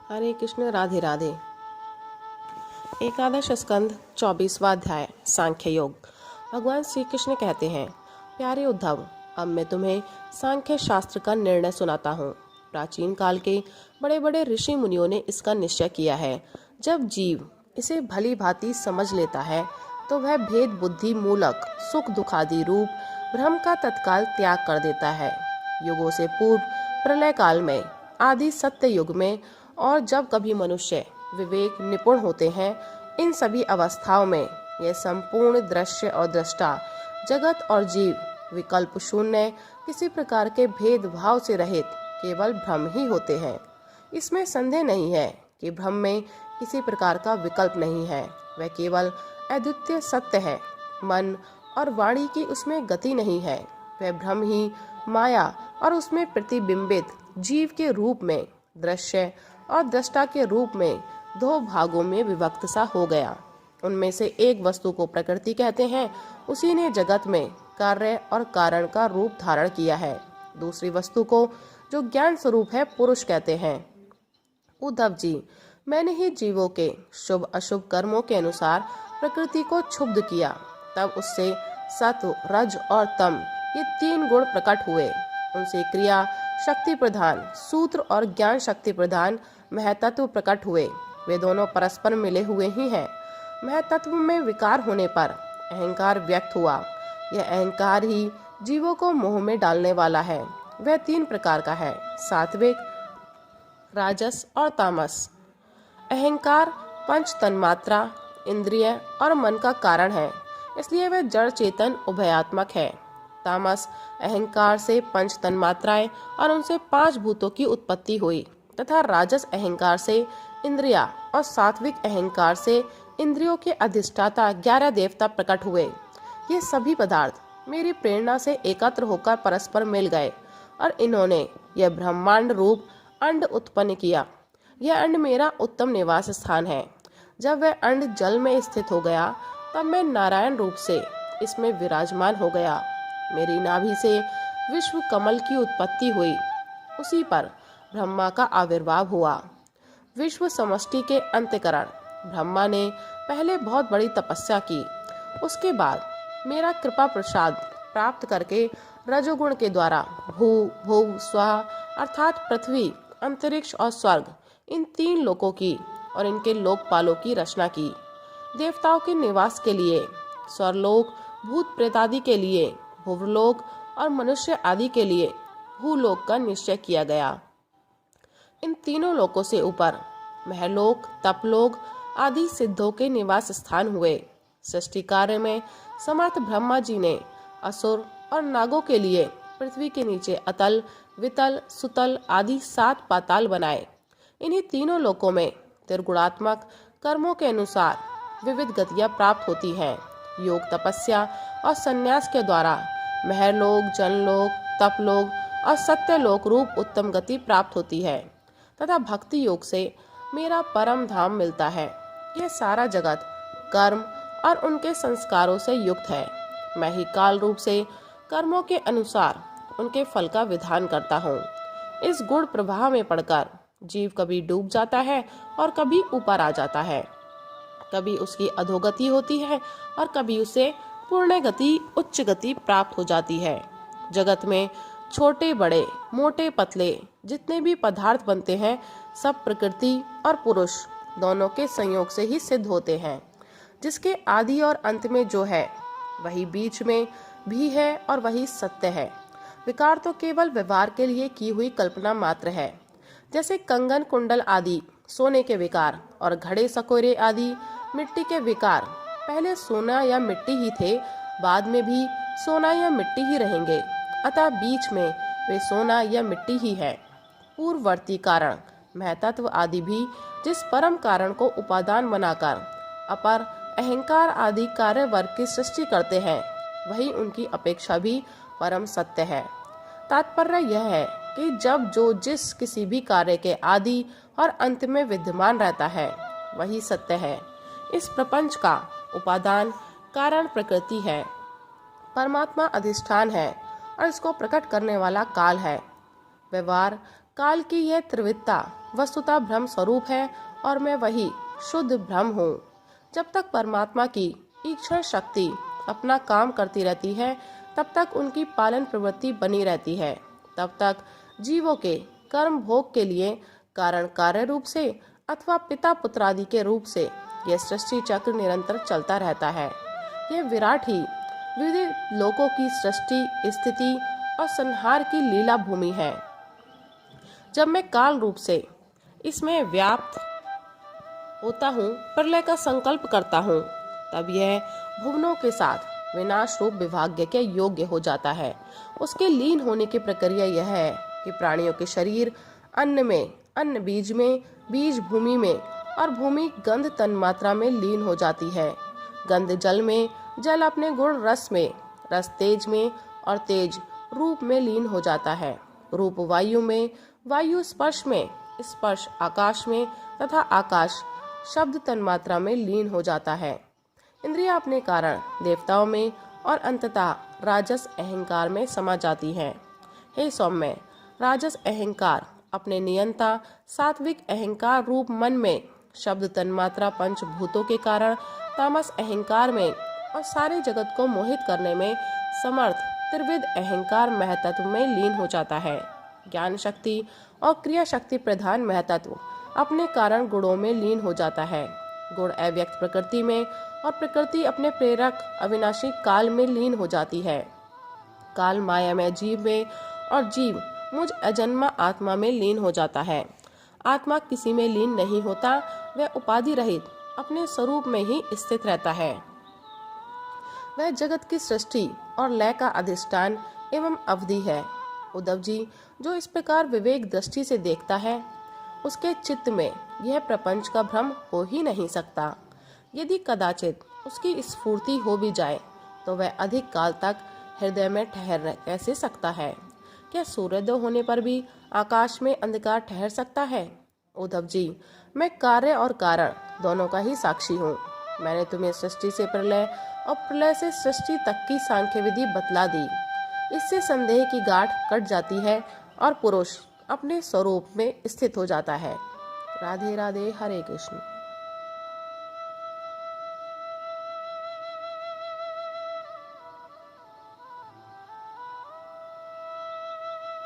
हरे कृष्ण, राधे राधे। एकादश स्कंद 24वां अध्याय सांख्य योग। भगवान श्री कृष्ण कहते हैं, प्यारे उद्धव, अब मैं तुम्हें सांख्य शास्त्र का निर्णय सुनाता हूँ। प्राचीन काल के बड़े बड़े ऋषि मुनियों ने इसका निश्चय किया है। जब जीव इसे भली भांति समझ लेता है तो वह भेद बुद्धि मूलक सुख दुखादि रूप भ्रम का तत्काल त्याग कर देता है। युगों से पूर्व प्रलय काल में, आदि सत्य युग में, और जब कभी मनुष्य विवेक निपुण होते हैं, इन सभी अवस्थाओं में यह संपूर्ण दृश्य और दृष्टा जगत और जीव विकल्प शून्य, किसी प्रकार के भेदभाव से रहित केवल भ्रम ही होते हैं। इसमें संदेह नहीं है कि भ्रम में किसी प्रकार का विकल्प नहीं है, वह केवल अद्वितीय सत्य है। मन और वाणी की उसमें गति नहीं है, वह भ्रम ही माया और उसमें प्रतिबिंबित जीव के रूप में दृश्य और दृष्टा के रूप में दो भागों में विभक्त सा हो गया। उनमें से एक वस्तु को प्रकृति कहते हैं, उसी ने जगत में कार्य और कारण का रूप धारण किया है। दूसरी वस्तु को, जो ज्ञान स्वरूप है, पुरुष कहते हैं। उद्धव जी, मैंने ही जीवों के शुभ अशुभ कर्मों के अनुसार प्रकृति को क्षुब्ध किया, तब उससे सत्व, रज और तम ये तीन गुण प्रकट हुए। उनसे क्रिया शक्ति प्रधान सूत्र और ज्ञान शक्ति प्रधान महतत्व प्रकट हुए। वे दोनों परस्पर मिले हुए ही हैं। महतत्व में विकार होने पर अहंकार व्यक्त हुआ। यह अहंकार ही जीवों को मोह में डालने वाला है। वह तीन प्रकार का है, सात्विक, राजस और तामस। अहंकार पंच तन्मात्रा, इंद्रिय और मन का कारण है, इसलिए वह जड़ चेतन उभयात्मक है। तामस अहंकार से पंच तन्मात्राएं और उनसे पांच भूतों की उत्पत्ति हुई, तथा राजस अहंकार से इंद्रिया और सात्विक अहंकार से इंद्रियों के अधिष्ठाता 11 देवता प्रकट हुए। ये सभी पदार्थ मेरी प्रेरणा से एकत्र होकर परस्पर मिल गए और इन्होंने यह ब्रह्मांड रूप अंड उत्पन्न किया। यह अंड मेरा उत्तम निवास स्थान है। जब वह अंड जल में स्थित हो गया, तब मैं नारायण रूप से इसमें विराजमान हो गया। मेरी नाभि से विश्व कमल की उत्पत्ति हुई, उसी पर ब्रह्मा का आविर्भाव हुआ। विश्व समष्टि के अंतकरण ब्रह्मा ने पहले बहुत बड़ी तपस्या की। उसके बाद मेरा कृपा प्रसाद प्राप्त करके रजोगुण के द्वारा भू भुव स्वाहा अर्थात पृथ्वी, अंतरिक्ष और स्वर्ग, इन तीन लोकों की और इनके लोकपालों की रचना की। देवताओं के निवास के लिए स्वर्लोक, भूत प्रेत आदि के लिए भुवलोक और मनुष्य आदि के लिए भूलोक का निश्चय किया गया। इन तीनों लोकों से ऊपर महलोक, तपलोक आदि सिद्धों के निवास स्थान हुए। सृष्टि कार्य में समर्थ ब्रह्मा जी ने असुर और नागों के लिए पृथ्वी के नीचे अतल, वितल, सुतल आदि 7 पाताल बनाए। इन्हीं तीनों लोकों में त्रिगुणात्मक कर्मों के अनुसार विविध गतियां प्राप्त होती हैं। योग, तपस्या और संन्यास के द्वारा महलोक, जनलोक, तपलोक और सत्यलोक रूप उत्तम गति प्राप्त होती है, तथा भक्ति योग से मेरा परम धाम मिलता है। यह सारा जगत कर्म और उनके संस्कारों से युक्त है। मैं ही काल रूप से कर्मों के अनुसार उनके फल का विधान करता हूँ। इस गुण प्रवाह में पड़कर जीव कभी डूब जाता है और कभी ऊपर आ जाता है। कभी उसकी अधोगति होती है और कभी उसे पूर्ण गति, उच्च गति प्राप्त हो जाती है। जगत में छोटे बड़े, मोटे पतले जितने भी पदार्थ बनते हैं, सब प्रकृति और पुरुष दोनों के संयोग से ही सिद्ध होते हैं। जिसके आदि और अंत में जो है, वही बीच में भी है और वही सत्य है। विकार तो केवल व्यवहार के लिए की हुई कल्पना मात्र है। जैसे कंगन, कुंडल आदि सोने के विकार और घड़े सकोरे आदि मिट्टी के विकार पहले सोना या मिट्टी ही थे, बाद में भी सोना या मिट्टी ही रहेंगे, अतः बीच में वे सोना या मिट्टी ही है। पूर्ववर्ती कारण महतत्व आदि भी जिस परम कारण को उपादान बनाकर अपर अहंकार आदि कार्य वर्ग की सृष्टि करते हैं, वही उनकी अपेक्षा भी परम सत्य है। तात्पर्य यह है कि जब जो जिस किसी भी कार्य के आदि और अंत में विद्यमान रहता है, वही सत्य है। इस प्रपंच का उपादान कारण प्रकृति है, परमात्मा अधिष्ठान है और इसको प्रकट करने वाला काल है। व्यवहार काल की यह त्रिविधता वस्तुतः भ्रम स्वरूप है और मैं वही शुद्ध भ्रम हूँ। जब तक परमात्मा की ईक्षण शक्ति अपना काम करती रहती है तब तक उनकी पालन प्रवृत्ति बनी रहती है। तब तक जीवों के कर्म भोग के लिए कारण कार्य रूप से अथवा पिता पुत्रादि के रूप से यह सृष्टि चक्र निरंतर चलता रहता है। यह विराट ही विविध लोकों की सृष्टि स्थिति और संहार की लीला भूमि है। जब मैं काल रूप से इसमें व्याप्त होता हूँ, प्रलय का संकल्प करता हूँ, तब यह भुवनों के साथ विनाश रूप विभाग्य के योग्य हो जाता है। उसके लीन होने की प्रक्रिया यह है कि प्राणियों के शरीर अन्न में, अन्न बीज में, बीज भूमि में और भूमि गंध तन्मात्रा में लीन हो जाती है। गंध जल में, जल अपने गुण रस में, रस तेज में और तेज रूप में लीन हो जाता है। रूप वायु में, वायु स्पर्श में, स्पर्श आकाश में तथा आकाश शब्द तन्मात्रा में लीन हो जाता है। इंद्रियां अपने कारण देवताओं में और अंततः राजस अहंकार में समा जाती हैं। हे सौम्य, राजस अहंकार अपने नियंता सात्विक अहंकार रूप मन में, शब्द तन्मात्रा पंचभूतों के कारण तामस अहंकार में और सारे जगत को मोहित करने में समर्थ त्रिविध अहंकार महतत्व में लीन हो जाता है। ज्ञान शक्ति और क्रिया शक्ति प्रधान महतत्व अपने कारण गुणों में लीन हो जाता है। गुण अव्यक्त प्रकृति में और प्रकृति अपने प्रेरक अविनाशी काल में लीन हो जाती है। काल माया में जीव में और जीव मुझ अजन्मा आत्मा में लीन हो जाता है। आत्मा किसी में लीन नहीं होता, वह उपाधि रहित अपने स्वरूप में ही स्थित रहता है। वह जगत की सृष्टि और लय का अधिष्ठान एवं अवधि है। उद्धव जी, जो इस प्रकार विवेक दृष्टि से देखता है उसके चित्त में यह प्रपंच का भ्रम हो ही नहीं सकता। यदि कदाचित उसकी स्फूर्ति हो भी जाए तो वह अधिक काल तक हृदय में ठहर कैसे सकता है? क्या सूर्योदय होने पर भी आकाश में अंधकार ठहर सकता है? उद्धव जी, मैं कार्य और कारण दोनों का ही साक्षी हूँ। मैंने तुम्हें सृष्टि से प्रलय और प्रलय से सृष्टि तक की सांख्य विधि बतला दी। इससे संदेह की गांठ कट जाती है और पुरुष अपने स्वरूप में स्थित हो जाता है। राधे राधे, हरे कृष्ण।